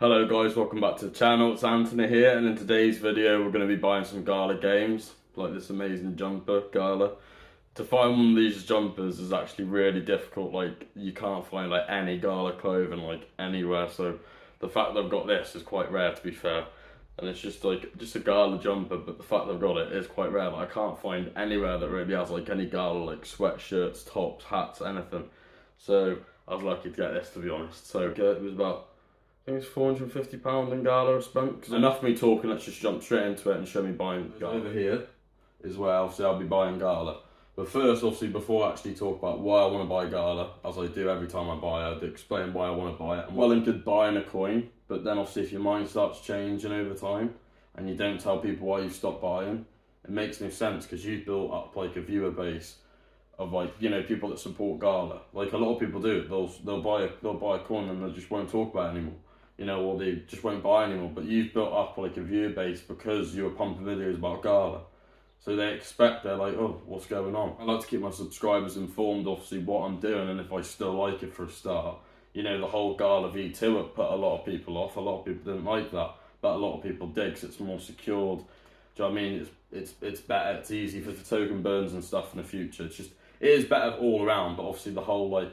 Hello guys, welcome back to the channel. It's Anthony here, and in today's video we're going to be buying some Gala games, like this amazing jumper, Gala. To find one of these jumpers is actually really difficult. Like, you can't find like any Gala clothing like anywhere, so the fact that I've got this is quite rare, to be fair. And it's just a Gala jumper, but the fact that I've got it is quite rare. Like, I can't find anywhere that really has like any Gala like sweatshirts, tops, hats, anything. So I was lucky to get this, to be honest. So it was about, I think it's £450 in Gala I spent. Enough of me talking, let's just jump straight into it and show me buying Gala. Over here is where obviously I'll be buying Gala. But first, obviously, before I actually talk about why I want to buy Gala, as I do every time I buy it, I'd explain why I want to buy it. I'm well into buying a coin, but then obviously if your mind starts changing over time and you don't tell people why you've stopped buying, it makes no sense, because you've built up like a viewer base of, like, you know, people that support Gala. Like, a lot of people do. They'll buy a coin and they just won't talk about it anymore. You know, or they just won't buy anymore. But you've built up like a viewer base because you were pumping videos about Gala. So they're like, oh, what's going on? I like to keep my subscribers informed, obviously, what I'm doing, and if I still like it for a start. You know, the whole Gala V2 it put a lot of people off. A lot of people didn't like that, but a lot of people did, because it's more secured. Do you know what I mean? It's better, it's easy for the token burns and stuff in the future. It is better all around, but obviously the whole, like,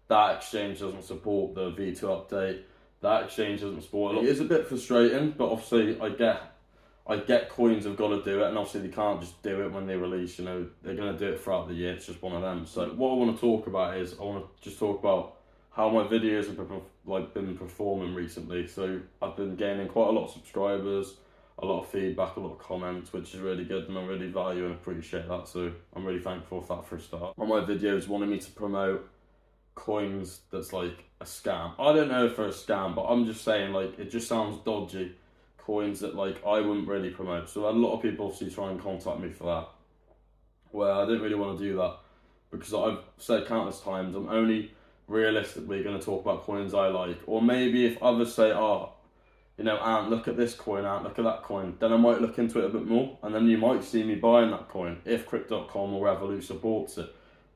that exchange doesn't support the V2 update. That exchange doesn't support it. It is a bit frustrating, but obviously I get coins have got to do it, and obviously they can't just do it when they release. You know, they're going to do it throughout the year. It's just one of them. So what I want to talk about is, I want to just talk about how my videos have been performing recently. So I've been gaining quite a lot of subscribers, a lot of feedback, a lot of comments, which is really good, and I really value and appreciate that. So I'm really thankful for that for a start. On my videos wanted me to promote coins that's like a scam. I don't know if they're a scam, but I'm just saying, like, it just sounds dodgy. Coins that, like, I wouldn't really promote. So a lot of people obviously try and contact me for that. Well, I didn't really want to do that, because I've said countless times I'm only realistically going to talk about coins I like. Or maybe if others say, oh, you know, Ant, look at this coin, Ant, look at that coin, then I might look into it a bit more, and then you might see me buying that coin. If Crypto.com or Revolut supports it,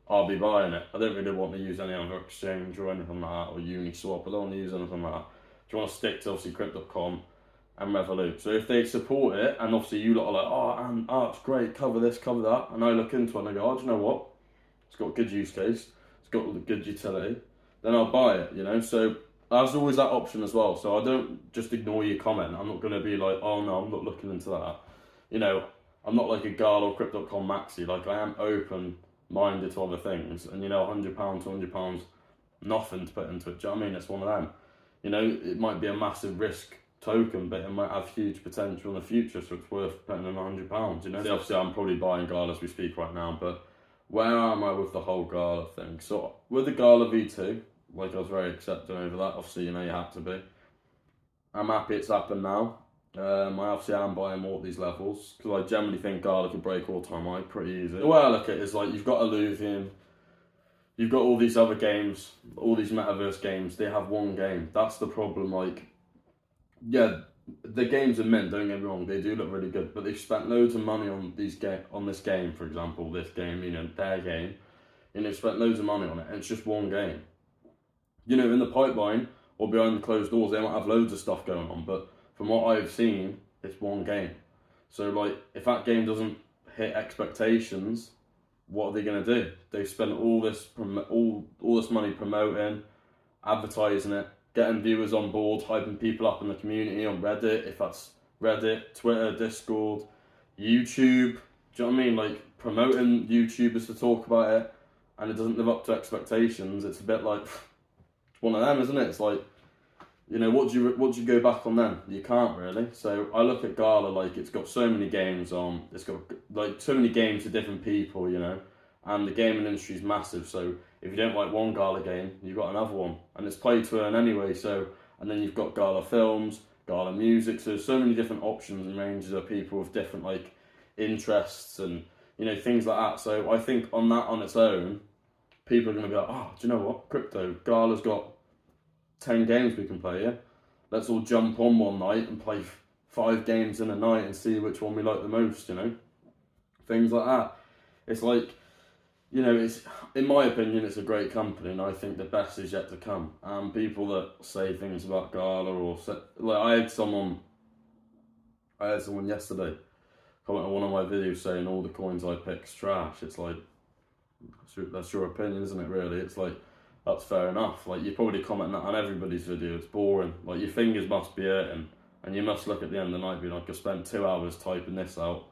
I'll be buying it. I don't really want to use any other exchange or anything like that, or Uniswap. I don't want to use anything like that. Do you want to stick to, obviously, Crypto.com and Revolut? So if they support it, and obviously you lot are like, oh, it's great, cover this, cover that, and I look into it and I go, oh, do you know what? It's got a good use case, it's got a good utility, then I'll buy it, you know? So there's always that option as well. So I don't just ignore your comment. I'm not going to be like, oh no, I'm not looking into that. You know, I'm not like a Gala or Crypto.com maxi. Like, I am open-minded to other things, and, you know, £100, £200, nothing to put into it. Do you know what I mean? It's one of them. You know, it might be a massive risk token, but it might have huge potential in the future, so it's worth putting in £100. You know, so obviously I'm probably buying Gala as we speak right now, but where am I with the whole Gala thing? So with the Gala V2, like, I was very accepting over that. Obviously, you know, you have to be. I'm happy it's happened now. I obviously am buying more at these levels, because I generally think Gala could break all-time high pretty easy. The way I look at it is, like, you've got Illuvian, you've got all these other games, all these metaverse games, they have one game. That's the problem. Like, yeah, the games are mint, don't get me wrong, they do look really good, but they've spent loads of money on this game, for example, this game, you know, their game, and they've spent loads of money on it, and it's just one game. You know, in the pipeline or behind the closed doors, they might have loads of stuff going on, but from what I've seen, it's one game. So, like, if that game doesn't hit expectations, what are they going to do? They've spent all this money promoting, advertising it, getting viewers on board, hyping people up in the community on Reddit, if that's Reddit, Twitter, Discord, YouTube. Do you know what I mean? Like, promoting YouTubers to talk about it, and it doesn't live up to expectations. It's a bit like, it's one of them, isn't it? It's like, you know, what do you go back on then? You can't really. So I look at Gala, like, it's got so many games on, it's got like so many games for different people, you know, and the gaming industry is massive. So if you don't like one Gala game, you've got another one, and it's play to earn anyway. So, and then you've got Gala films, Gala music. So there's so many different options and ranges of people with different, like, interests and, you know, things like that. So I think on that on its own, people are going to be like, oh, do you know what? Crypto, Gala's got 10 games we can play, yeah? Let's all jump on one night and play 5 games in a night and see which one we like the most, you know? Things like that. It's like, you know, it's, in my opinion, it's a great company, and I think the best is yet to come. People that say things about Gala or say, like I had someone yesterday comment on one of my videos saying all the coins I pick's trash. It's like, that's your opinion, isn't it? Really, it's like, that's fair enough. Like, you probably comment that on everybody's video. It's boring. Like, your fingers must be hurting, and you must look at the end of the night being like, I spent 2 hours typing this out,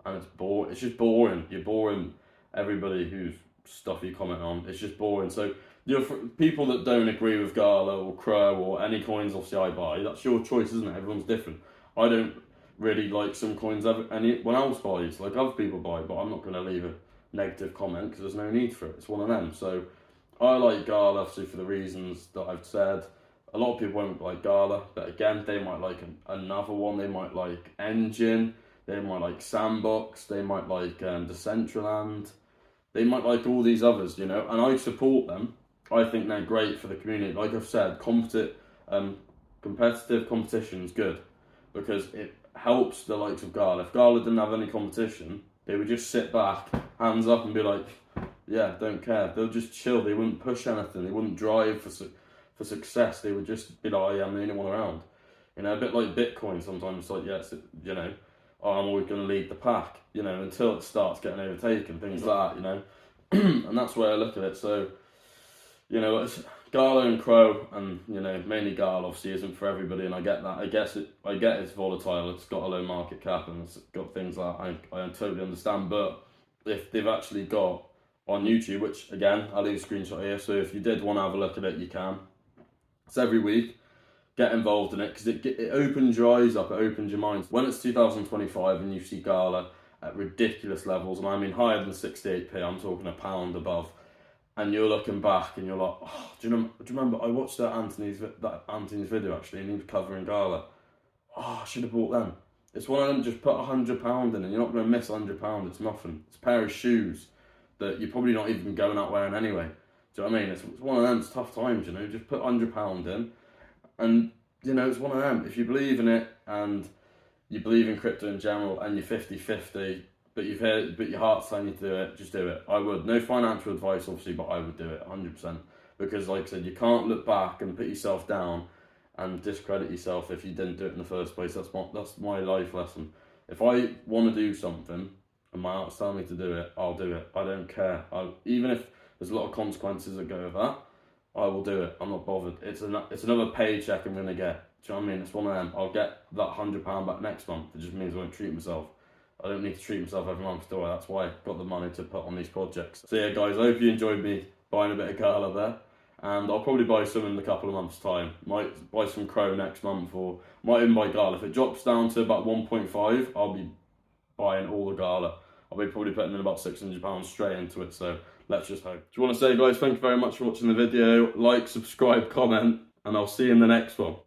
and it's boring. It's just boring. You're boring everybody whose stuff you comment on. It's just boring. So, you know, for people that don't agree with Gala or Crow or any coins, obviously I buy. That's your choice, isn't it? Everyone's different. I don't really like some coins anyone else buys, like other people buy, but I'm not going to leave a negative comment because there's no need for it. It's one of them. So I like Gala obviously for the reasons that I've said. A lot of people won't like Gala, but again, they might like another one. They might like Engine, they might like Sandbox, they might like Decentraland, they might like all these others, you know, and I support them. I think they're great for the community. Like I've said, competitive competition is good because it helps the likes of Gala. If Gala didn't have any competition, they would just sit back, hands up, and be like, yeah, don't care. They'll just chill. They wouldn't push anything. They wouldn't drive for success. They would just be like, oh, yeah, I'm the only one around. You know, a bit like Bitcoin sometimes. It's like, yes, you know, oh, I'm always going to lead the pack, you know, until it starts getting overtaken, things like that, you know. And that's where I look at it. So, you know, it's Gala and Crow, and you know, mainly Gala obviously isn't for everybody, and I get that. I get it's volatile. It's got a low market cap, and it's got things like I totally understand. But if they've actually got on YouTube, which again I'll leave a screenshot here, so if you did want to have a look at it, you can. It's every week. Get involved in it because it opens your eyes up. It opens your mind. When it's 2025 and you see Gala at ridiculous levels, and I mean higher than 68p. I'm talking a pound above. And you're looking back and you're like, oh, do you remember I watched that Anthony's video actually, and he was covering Gala. Oh, I should have bought them. It's one of them, just put £100 in and you're not going to miss £100. It's nothing. It's a pair of shoes that you're probably not even going out wearing anyway. Do you know what I mean? It's one of them, it's tough times, you know, just put £100 in and, you know, it's one of them. If you believe in it and you believe in crypto in general and you're 50-50, but your heart's telling you to do it, just do it. I would. No financial advice, obviously, but I would do it 100%. Because, like I said, you can't look back and put yourself down and discredit yourself if you didn't do it in the first place. That's my life lesson. If I want to do something and my heart's telling me to do it, I'll do it. I don't care. Even if there's a lot of consequences that go with that, I will do it. I'm not bothered. It's another paycheck I'm going to get. Do you know what I mean? It's one of them. I'll get that £100 back next month. It just means I won't treat myself. I don't need to treat myself every month, do I? That's why I've got the money to put on these projects. So yeah, guys, I hope you enjoyed me buying a bit of Gala there. And I'll probably buy some in a couple of months' time. Might buy some Crow next month, or might even buy Gala. If it drops down to about 1.5, I'll be buying all the Gala. I'll be probably putting in about £600 straight into it, so let's just hope. Just want to say, guys, thank you very much for watching the video. Like, subscribe, comment, and I'll see you in the next one.